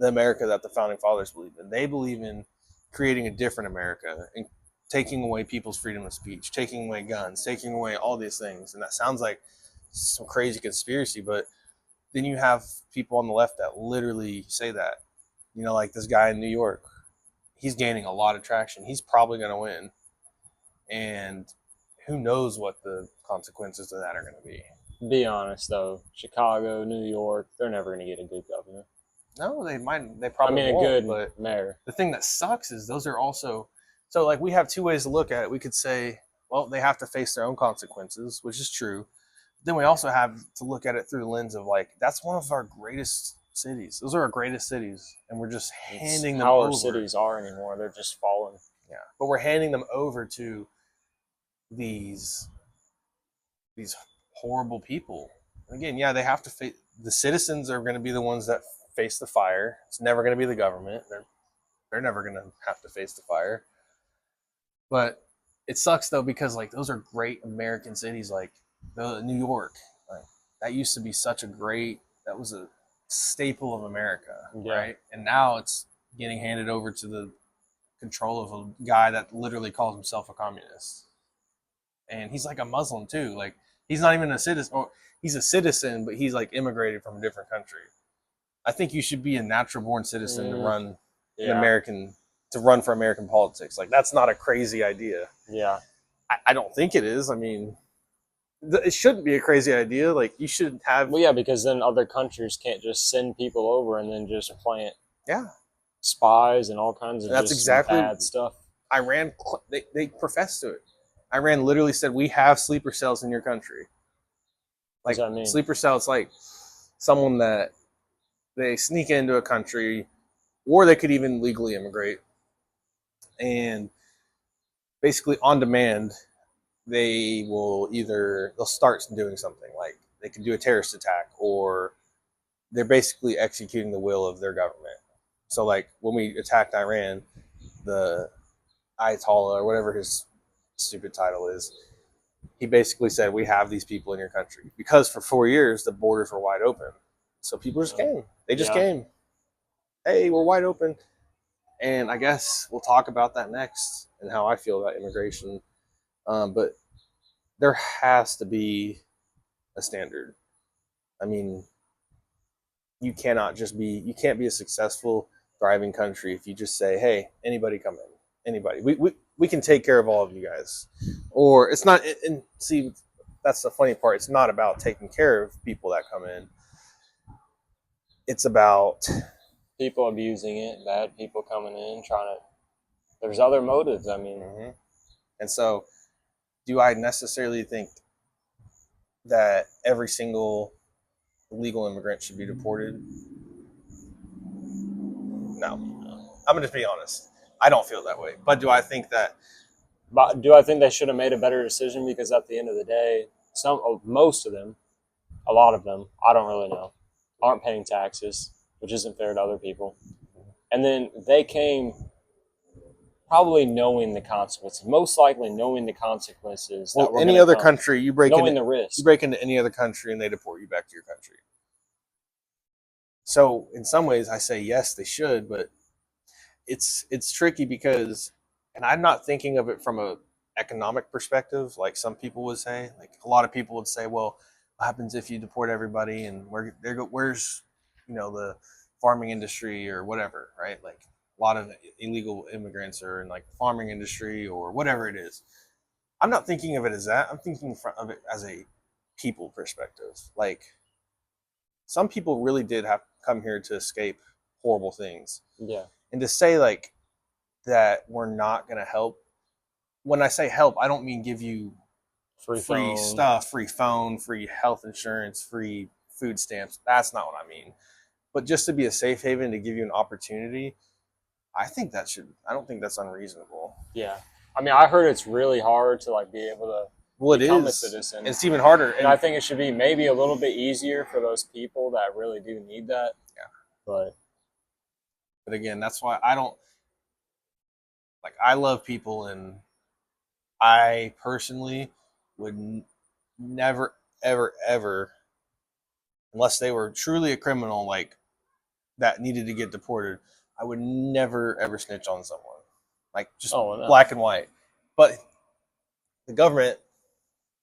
America that the founding fathers believed in. They believe in creating a different America and taking away people's freedom of speech, taking away guns, taking away all these things. And that sounds like some crazy conspiracy, but then you have people on the left that literally say that. You know, like this guy in New York, he's gaining a lot of traction. He's probably going to win. And who knows what the consequences of that are going to be. Be honest, though. Chicago, New York, they're never going to get a good governor. No, they might. They probably won't, a good but mayor. The thing that sucks is those are also... So, like, we have two ways to look at it. We could say, well, they have to face their own consequences, which is true. Then we also have to look at it through the lens of, like, that's one of our greatest cities. Those are our greatest cities, and we're just handing them over. How our cities are anymore. They're just falling. Yeah, but we're handing them over to these horrible people. And again, yeah, they have to face... The citizens are going to be the ones that face the fire. It's never going to be the government. They're never going to have to face the fire. But it sucks, though, because like those are great American cities, like New York. Like, that used to be such a great... That was a staple of America, right? And now it's getting handed over to the control of a guy that literally calls himself a communist. And he's like a Muslim too. Like, he's not even a citizen, or he's a citizen, but he's like immigrated from a different country. I think you should be a natural born citizen to run to run for American politics. Like, that's not a crazy idea. Yeah. I don't think it is. I mean, it shouldn't be a crazy idea. Like, you should have... Well, yeah, because then other countries can't just send people over and then just plant spies and all kinds of that's exactly bad stuff. Iran, they professed to it. Iran literally said, we have sleeper cells in your country. Like, what does that mean? Sleeper cell, it's like someone that they sneak into a country, or they could even legally immigrate. And basically on demand, they'll start doing something. Like, they can do a terrorist attack, or they're basically executing the will of their government. So like when we attacked Iran, the Ayatollah, or whatever his stupid title is, he basically said, we have these people in your country. Because for 4 years, the borders were wide open. So people just came. They just came. Hey, we're wide open. And I guess we'll talk about that next and how I feel about immigration. But there has to be a standard. I mean, you can't be a successful, thriving country if you just say, hey, anybody come in. Anybody. We can take care of all of you guys. Or it's not, and see, that's the funny part. It's not about taking care of people that come in. It's about people abusing it, bad people coming in, there's other motives. I mean, and so do I necessarily think that every single illegal immigrant should be deported? No. I'm going to be honest. I don't feel that way. But do I think that... But do I think they should have made a better decision? Because at the end of the day, most of them, a lot of them, I don't really know, aren't paying taxes, which isn't fair to other people. And then they came probably knowing the consequences, most likely knowing the consequences. Well, any other country, you break knowing the risk. You break into any other country and they deport you back to your country. So in some ways, I say yes, they should, but it's tricky because, and I'm not thinking of it from a economic perspective, like some people would say. Like a lot of people would say, well, what happens if you deport everybody and where's the farming industry or whatever, right? Like a lot of illegal immigrants are in like the farming industry or whatever it is. I'm not thinking of it as that. I'm thinking of it as a people perspective. Like some people really did have come here to escape horrible things. Yeah. And to say like that we're not going to help. When I say help, I don't mean give you free stuff, free phone, free health insurance, free food stamps. That's not what I mean. But just to be a safe haven, to give you an opportunity, I don't think that's unreasonable. Yeah. I mean, I heard it's really hard to like be able to become a citizen. It's even harder. And I think it should be maybe a little bit easier for those people that really do need that. Yeah. But again, that's why I love people, and I personally would never, ever, ever, unless they were truly a criminal like that needed to get deported, I would never, ever snitch on someone. Like just black and white. But the government,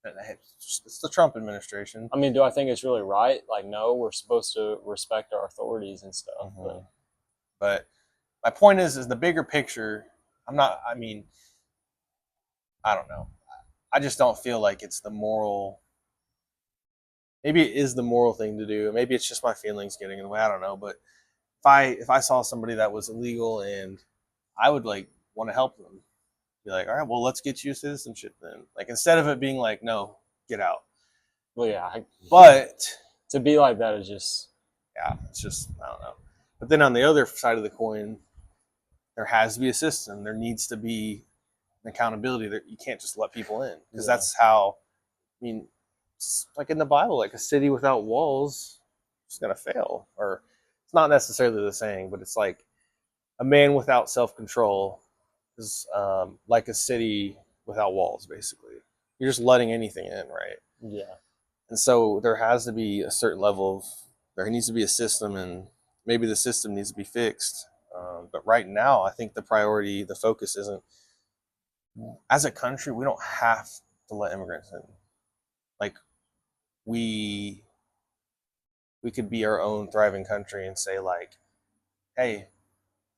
it's the Trump administration. I mean, do I think it's really right? Like, no, we're supposed to respect our authorities and stuff. Mm-hmm. But my point is the bigger picture, I don't know. I just don't feel like it's the moral. Maybe it is the moral thing to do. Maybe it's just my feelings getting in the way. I don't know. But if I saw somebody that was illegal, and I would like want to help them, be like, all right, well, let's get you citizenship then. Like instead of it being like, no, get out. Well, yeah. But to be like that is just, it's just, I don't know. But then on the other side of the coin, there has to be a system. There needs to be an accountability. That you can't just let people in, because that's how. I mean, it's like in the Bible, like a city without walls is going to fail. Or it's not necessarily the saying, but it's like a man without self-control is like a city without walls. Basically, you're just letting anything in, right? Yeah. And so there has to be a certain level of. There needs to be a system, and maybe the system needs to be fixed. But right now, I think the focus isn't. As a country, we don't have to let immigrants in. Like, we could be our own thriving country and say, like, hey,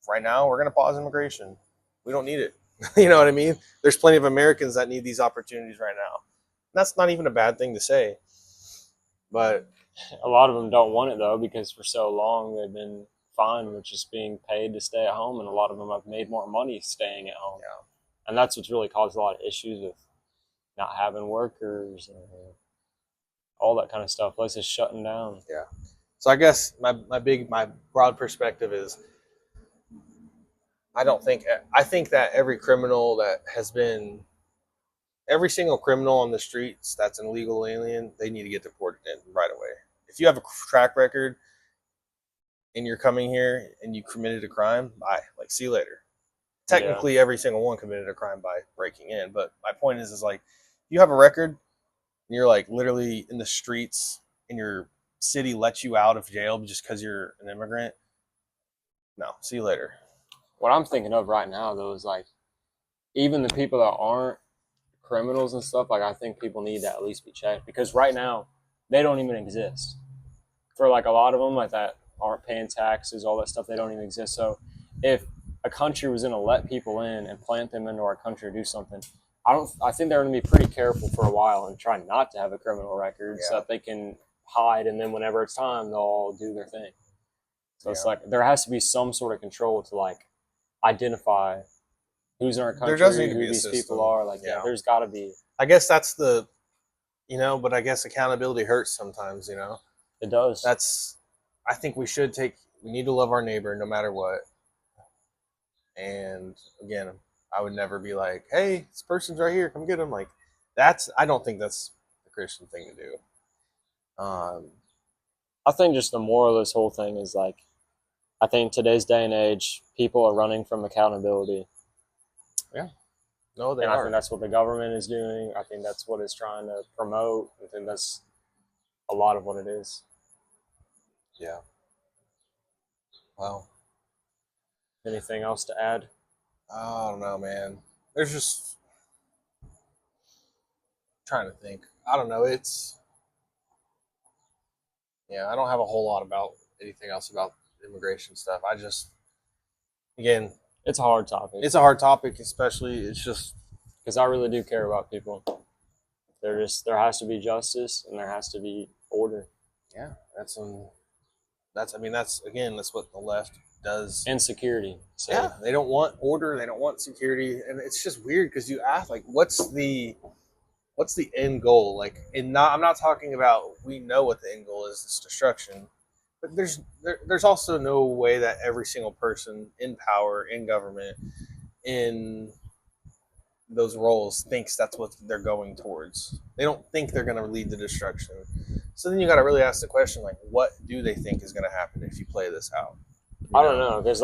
right now we're going to pause immigration. We don't need it. You know what I mean? There's plenty of Americans that need these opportunities right now. That's not even a bad thing to say. But a lot of them don't want it, though, because for so long they've been fine with just being paid to stay at home, and a lot of them have made more money staying at home. Yeah. And that's what's really caused a lot of issues with not having workers and all that kind of stuff. Places shutting down. Yeah. So I guess my broad perspective is I think that every single criminal on the streets that's an illegal alien, they need to get deported in right away. If you have a track record and you're coming here and you committed a crime, bye. Like, see you later. Technically, every single one committed a crime by breaking in. But my point is like, you have a record and you're like literally in the streets and your city lets you out of jail just because you're an immigrant. No, see you later. What I'm thinking of right now, though, is like even the people that aren't criminals and stuff, like I think people need to at least be checked, because right now they don't even exist. For like a lot of them, like that aren't paying taxes, all that stuff, they don't even exist. So if a country was going to let people in and plant them into our country or do something, I think they're going to be pretty careful for a while and try not to have a criminal record so that they can hide, and then whenever it's time, they'll all do their thing. So it's like there has to be some sort of control to like identify who's in our country, who these people are. Like, there's got to be. I guess that's the, but I guess accountability hurts sometimes, It does. I think we need to love our neighbor no matter what. And again, I would never be like, hey, this person's right here, come get him. Like, I don't think that's the Christian thing to do. I think just the moral of this whole thing is like, I think today's day and age, people are running from accountability. Yeah. No, they and are. I think that's what the government is doing. I think that's what it's trying to promote. I think that's a lot of what it is. Yeah. Wow. Anything else to add? I don't know, man. There's just trying to think. I don't know. I don't have a whole lot about anything else about immigration stuff. Again, it's a hard topic. It's a hard topic, especially it's just because I really do care about people. There has to be justice and there has to be order. Yeah, that's what the left does. And security. So. Yeah, they don't want order, they don't want security, and it's just weird because you ask like, what's the end goal? Like, I'm not talking about we know what the end goal is, it's destruction, but there's also no way that every single person in power, in government, in those roles thinks that's what they're going towards. They don't think they're going to lead to destruction. So then you got to really ask the question, like, what do they think is going to happen if you play this out? I don't know, because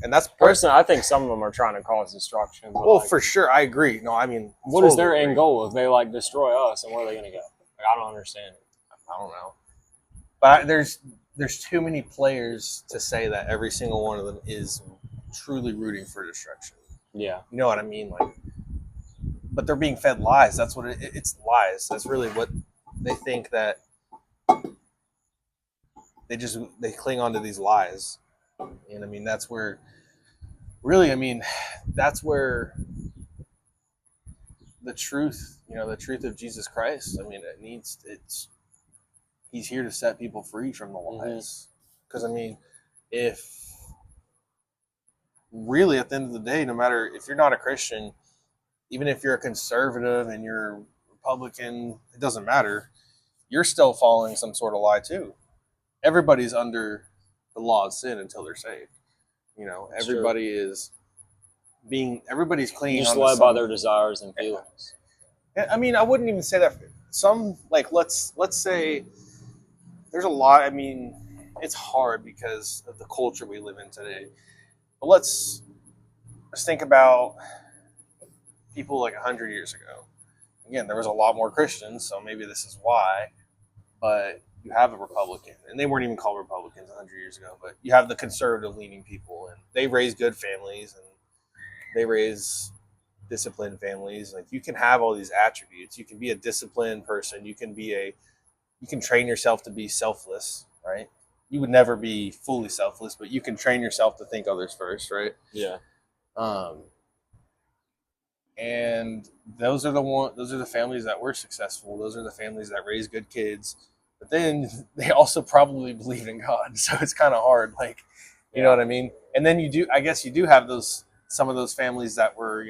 and that's personally, I think some of them are trying to cause destruction. Well, for sure, I agree. No, I mean, what is their end goal if they destroy us, and where are they going to go? I don't understand it. I don't know, but there's too many players to say that every single one of them is truly rooting for destruction. Yeah, you know what I mean, like. But they're being fed lies. That's what it's lies. That's really what they think, that they cling on to these lies. And I mean, that's where the truth, the truth of Jesus Christ. I mean, he's here to set people free from the lies. Because I mean, if really at the end of the day, no matter if you're not a Christian, even if you're a conservative and you're Republican, it doesn't matter. You're still following some sort of lie too. Everybody's under the law of sin until they're saved. Everybody's clinging just on led by their desires and feelings. I mean, I wouldn't even say that. Some, like, let's say there's a lot. I mean, it's hard because of the culture we live in today. But let's think about people like 100 years ago. Again, there was a lot more Christians, so maybe this is why. But you have a Republican, and they weren't even called Republicans 100 years ago, but you have the conservative-leaning people, and they raise good families, and they raise disciplined families. Like, you can have all these attributes. You can be a disciplined person. You can train yourself to be selfless, right? You would never be fully selfless, but you can train yourself to think others first, right? Yeah. And those are the families that were successful. Those are the families that raise good kids. But then they also probably believe in God. So it's kind of hard. Like, you know what I mean? And then you do have some of those families that were,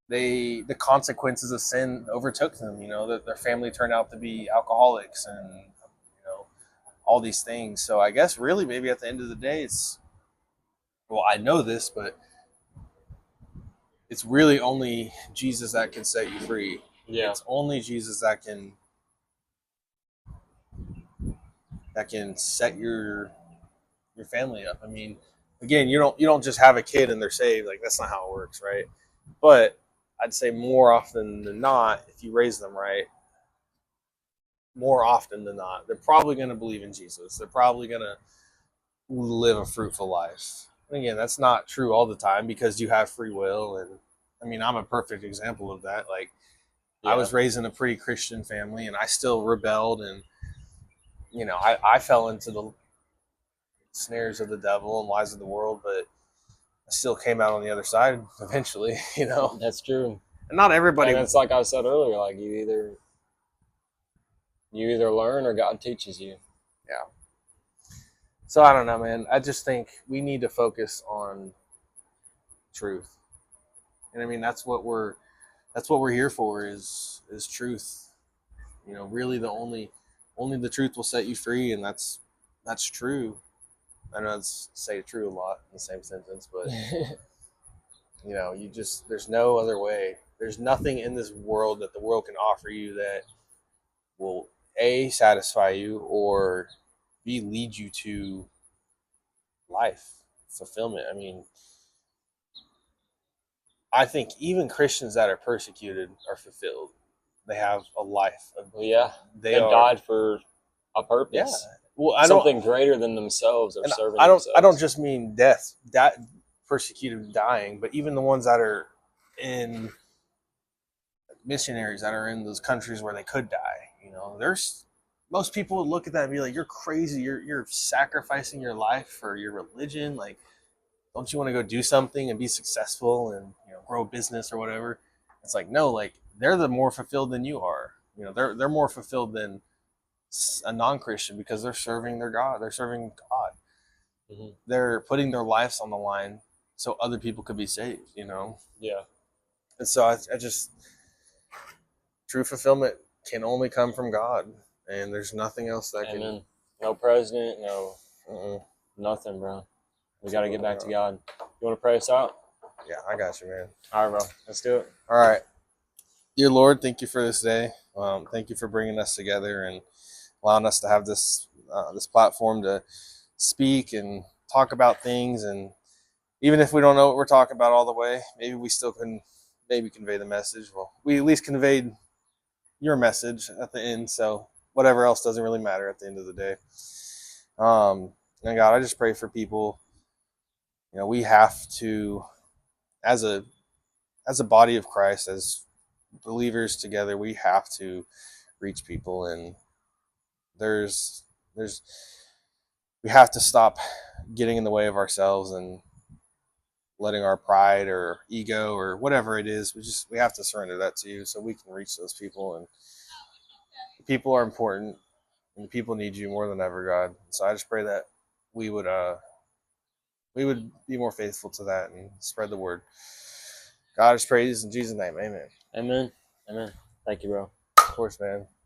the consequences of sin overtook them, that their family turned out to be alcoholics and, all these things. So I guess really maybe at the end of the day, I know this, but it's really only Jesus that can set you free. Yeah. It's only Jesus that can set your family up. I mean, again, you don't just have a kid and they're saved. Like, that's not how it works, right? But I'd say more often than not, if you raise them right, more often than not, they're probably going to believe in Jesus. They're probably going to live a fruitful life. And again, that's not true all the time because you have free will, and I mean, I'm a perfect example of that. Like, Yeah. I was raised in a pretty Christian family, and I still rebelled, and I fell into the snares of the devil and lies of the world, but I still came out on the other side eventually. That's true. And not everybody. And it's like I said earlier, like you either learn or God teaches you. Yeah. So I don't know, man. I just think we need to focus on truth. And I mean, that's what we're here for is truth. Really the only the truth will set you free, and that's true. I know it's say true a lot in the same sentence, but there's no other way. There's nothing in this world that the world can offer you that will A, satisfy you, or B, lead you to life, fulfillment. I mean, I think even Christians that are persecuted are fulfilled. They have a life. They died for a purpose. Yeah. Well, something greater than themselves or serving themselves. I don't themselves. just mean death, that persecuted dying, but even the ones that are in missionaries that are in those countries where they could die. There's most people would look at that and be like, "You're crazy. You're sacrificing your life for your religion. Like, don't you want to go do something and be successful and grow a business or whatever?" It's like, no, like they're the more fulfilled than you are. They're more fulfilled than a non-Christian because they're serving their God. They're serving God. Mm-hmm. They're putting their lives on the line so other people could be saved. Yeah. And so I just true fulfillment can only come from God, and there's nothing else that Amen. No president, nothing, bro. We got to get back to God. You want to pray us out? Yeah, I got you, man. All right, bro. Let's do it. All right. Dear Lord, thank you for this day. Thank you for bringing us together and allowing us to have this platform to speak and talk about things. And even if we don't know what we're talking about all the way, maybe we still can maybe convey the message. Well, we at least conveyed your message at the end, so whatever else doesn't really matter at the end of the day. And God, I just pray for people. We have to, as a body of Christ, as believers together, we have to reach people, and we have to stop getting in the way of ourselves and letting our pride or ego or whatever it is. We have to surrender that to you so we can reach those people. And people are important, and people need you more than ever, God. So I just pray that we would be more faithful to that and spread the word. God, I just pray this in Jesus' name. Amen. Amen. Amen. Thank you, bro. Of course, man.